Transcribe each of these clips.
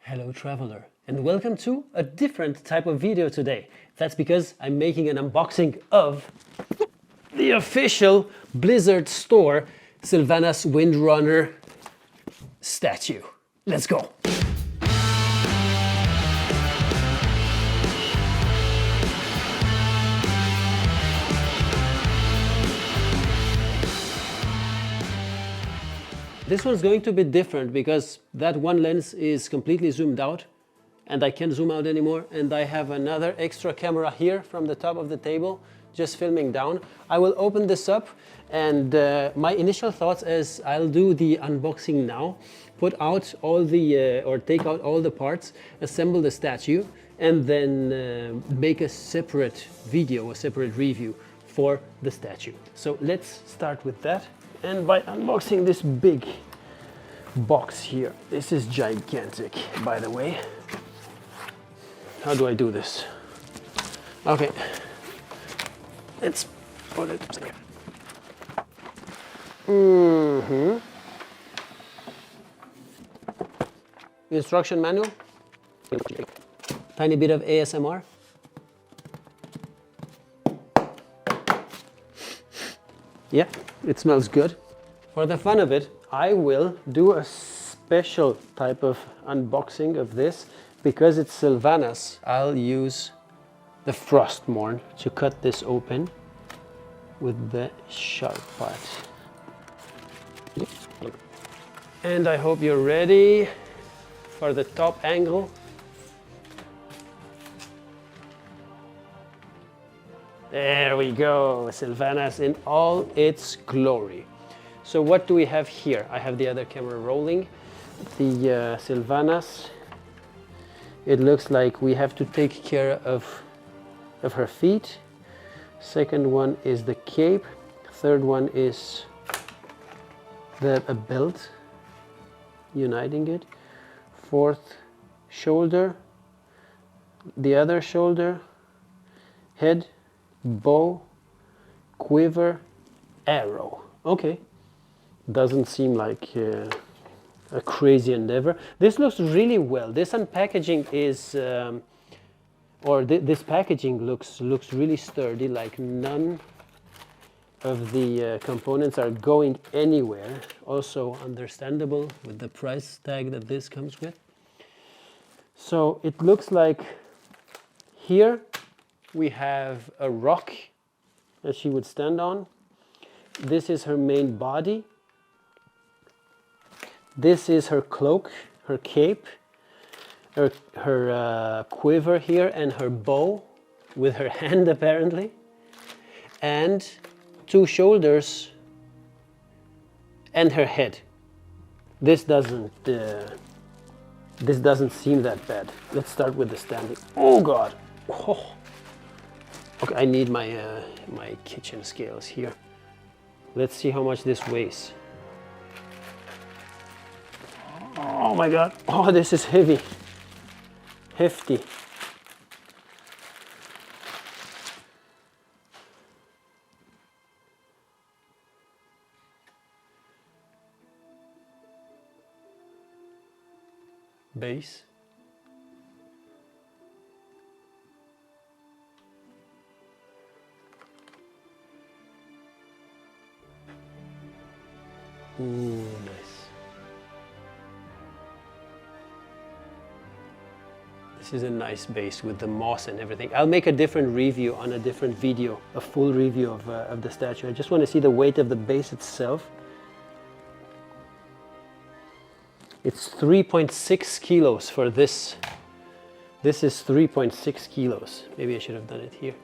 Hello traveler, and welcome to a different type of video today. That's because I'm making an unboxing of the official Blizzard store Sylvanas Windrunner Statue. Let's go! This one's going to be different because that one lens is completely zoomed out and I can't zoom out anymore, and I have another extra camera here from the top of the table just filming down. I will open this up and my initial thoughts is I'll do the unboxing now, put out all the or take out all the parts, assemble the statue, and then make a separate video, a separate review for the statue. So let's start with that. And by unboxing this big box here. This is gigantic, by the way. How do I do this? Okay, let's put it here. Instruction manual. Tiny bit of ASMR. Yeah, it smells good. For the fun of it, I will do a special type of unboxing of this because it's Sylvanas. I'll use the Frostmourne to cut this open with the sharp part. And I hope you're ready for the top angle. There we go, Sylvanas in all its glory. So what do we have here? I have the other camera rolling. The Sylvanas, it looks like we have to take care of her feet. Second one is the cape. Third one is a belt uniting it. Fourth, shoulder, the other shoulder, head, bow, quiver, arrow. Okay, doesn't seem like a crazy endeavor. This looks really well. This unpackaging is, this packaging looks really sturdy, like none of the components are going anywhere. Also understandable with the price tag that this comes with. So it looks like here we have a rock that she would stand on. This is her main body. This is her cloak, her cape, her quiver here, and her bow with her hand apparently, and two shoulders and her head. This doesn't seem that bad. Let's start with the standing. Oh God! Oh. Okay, I need my my kitchen scales here. Let's see how much this weighs. Oh my God! Oh, this is heavy, hefty. Base. Ooh, nice. This is a nice base with the moss and everything. I'll make a different review on a different video, a full review of the statue. I just want to see the weight of the base itself. It's 3.6 kilos for this. This is 3.6 kilos. Maybe I should have done it here.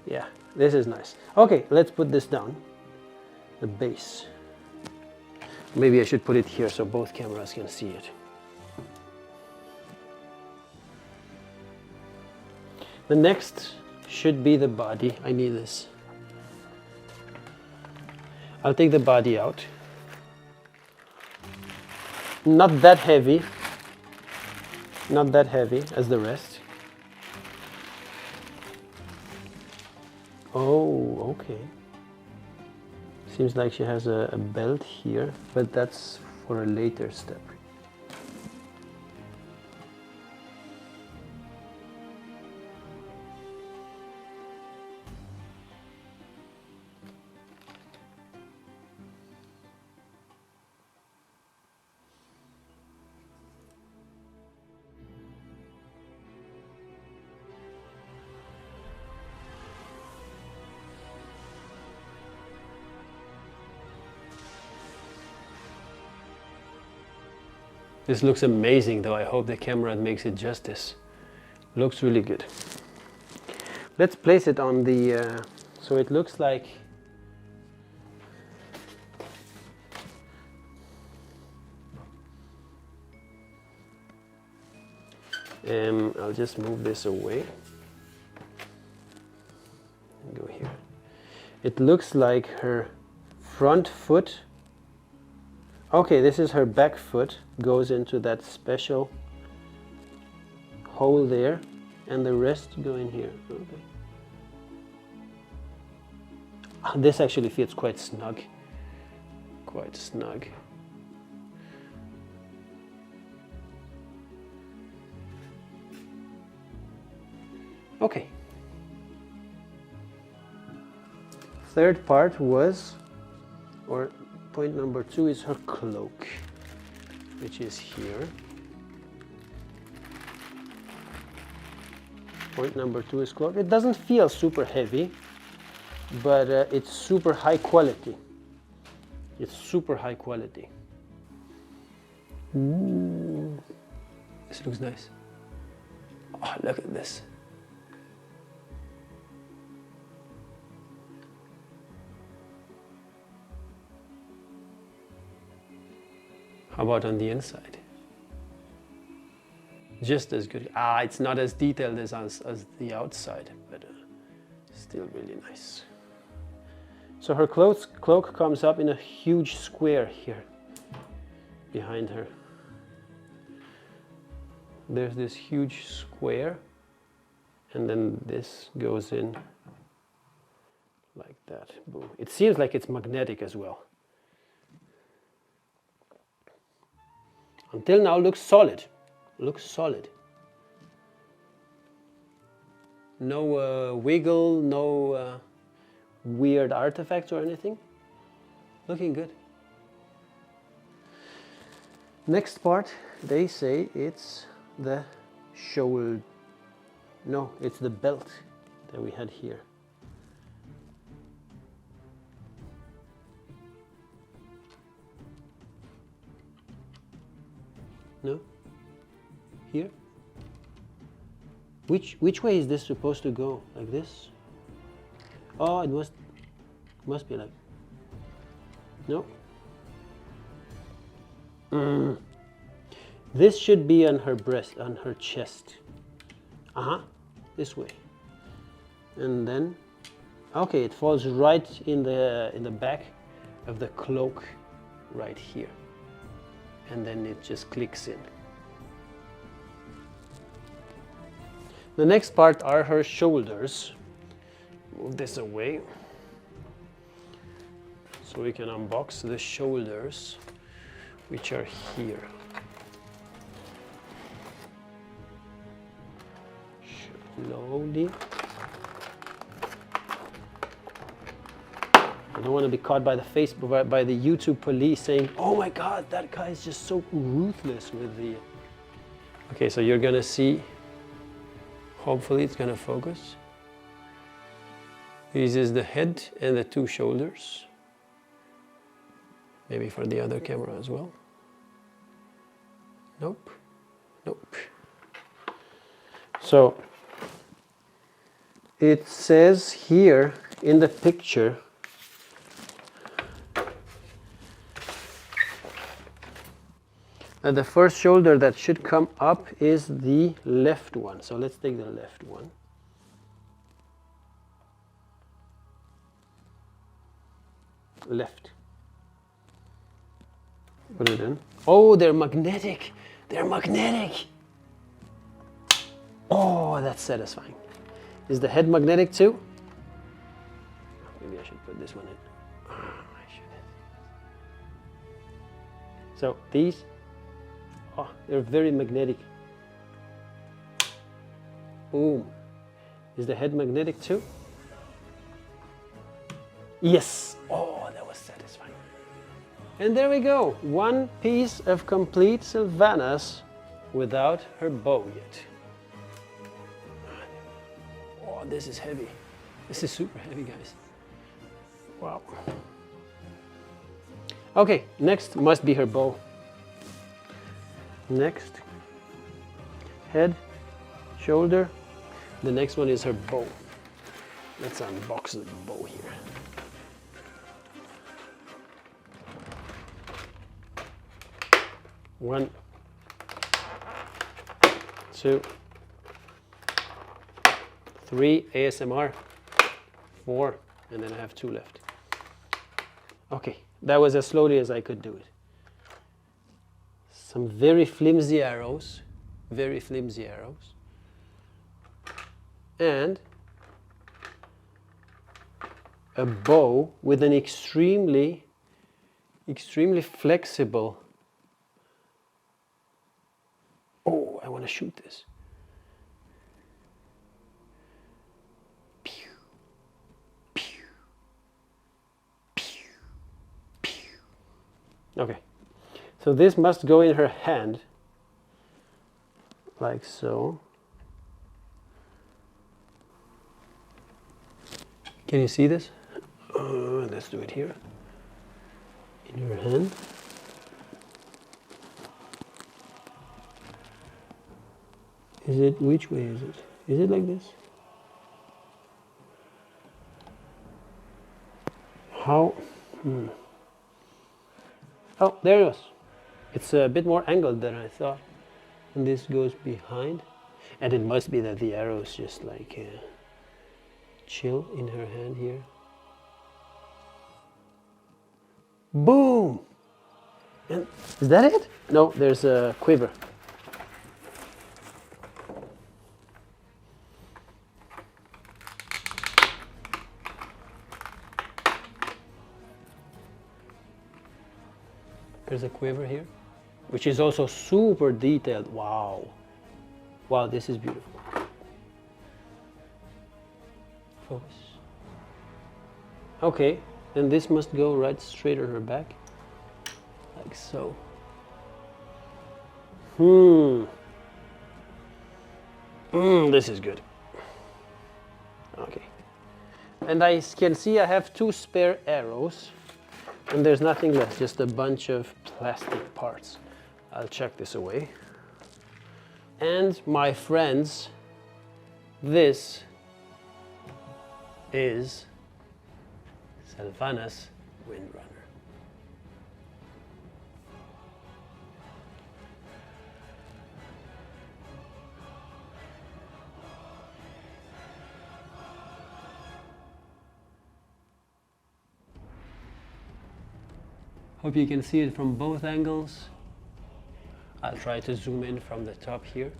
Yeah, this is nice. Okay, let's put this down. The base. Maybe I should put it here so both cameras can see it. The next should be the body. I need this. I'll take the body out. Not that heavy. Not that heavy as the rest. Oh, okay. Seems like she has a belt here, but that's for a later step. This looks amazing though. I hope the camera makes it justice. Looks really good. Let's place it on the, so it looks like, I'll just move this away and go here. It looks like her front foot, okay, this is her back foot, goes into that special hole there, and the rest go in here. Okay. This actually fits quite snug. Quite snug. Okay. Third part was, or point number 2 is her cloak, which is here. Point number 2 is cloak. It doesn't feel super heavy, but it's super high quality. It's super high quality. Ooh. This looks nice. Oh, look at this. How about on the inside? Just as good. It's not as detailed as the outside, but still really nice. So her cloak comes up in a huge square here behind her. There's this huge square, and then this goes in like that. Boom. It seems like it's magnetic as well. Until now, looks solid. Looks solid. No wiggle, no weird artifacts or anything. Looking good. Next part, they say it's the shoulder. No, it's the belt that we had here. No? Here? Which way is this supposed to go? Like this? Oh, it must be like. No? This should be on her breast, on her chest. This way. And then, okay, it falls right in the back of the cloak, right here. And then it just clicks in. The next part are her shoulders. Move this away so we can unbox the shoulders, which are here. Slowly. I don't want to be caught by the Facebook, by the YouTube police saying, "Oh my God, that guy is just so ruthless with the." Okay, so you're gonna see. Hopefully, it's gonna focus. This is the head and the 2 shoulders. Maybe for the other camera as well. Nope. Nope. So it says here in the picture that the first shoulder that should come up is the left one. So let's take the left one. Left. Put it in. Oh, they're magnetic. They're magnetic. Oh, that's satisfying. Is the head magnetic too? Maybe I should put this one in. I shouldn't. So these, they're very magnetic. Boom. Is the head magnetic too? Yes. Oh, that was satisfying. And there we go. One piece of complete Sylvanas without her bow yet. Oh, this is heavy. This is super heavy, guys. Wow. Okay, next must be her bow. Next, head, shoulder. The next one is her bow. Let's unbox the bow here. One, two, three, ASMR, four, and then I have two left. Okay, that was as slowly as I could do it. Some very flimsy arrows, and a bow with an extremely flexible. Oh, I want to shoot this. Pew, pew, pew, pew. Okay, so this must go in her hand, like so. Can you see this? Let's do it here. In her hand. Is it, which way is it? Is it like this? How? Oh, there it was. It's a bit more angled than I thought. And this goes behind. And it must be that the arrow is just like chill in her hand here. Boom! And is that it? No, there's a quiver. There's a quiver here, which is also super detailed. Wow. Wow, this is beautiful. Focus. Okay, then this must go right straight on her back. Like so. This is good. Okay. And I can see I have two spare arrows. And there's nothing left, just a bunch of plastic parts. I'll chuck this away. And my friends, this is Sylvanas Windrunner. Hope you can see it from both angles. I'll try to zoom in from the top here.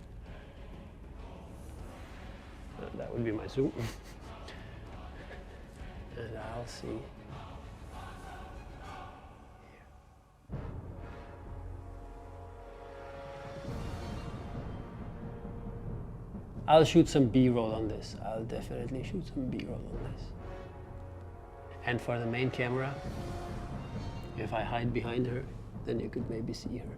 That would be my zoom. And I'll see. I'll shoot some B-roll on this. I'll definitely shoot some B-roll on this. And for the main camera, if I hide behind her, then you could maybe see her.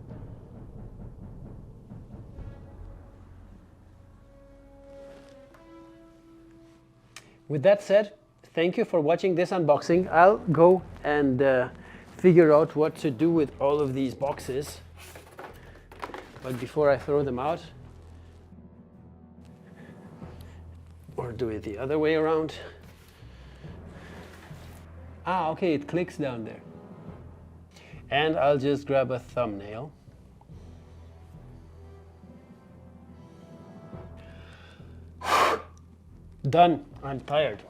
With that said, thank you for watching this unboxing. I'll go and figure out what to do with all of these boxes. But before I throw them out, or do it the other way around. Ah, okay, it clicks down there. And I'll just grab a thumbnail. Done. I'm tired.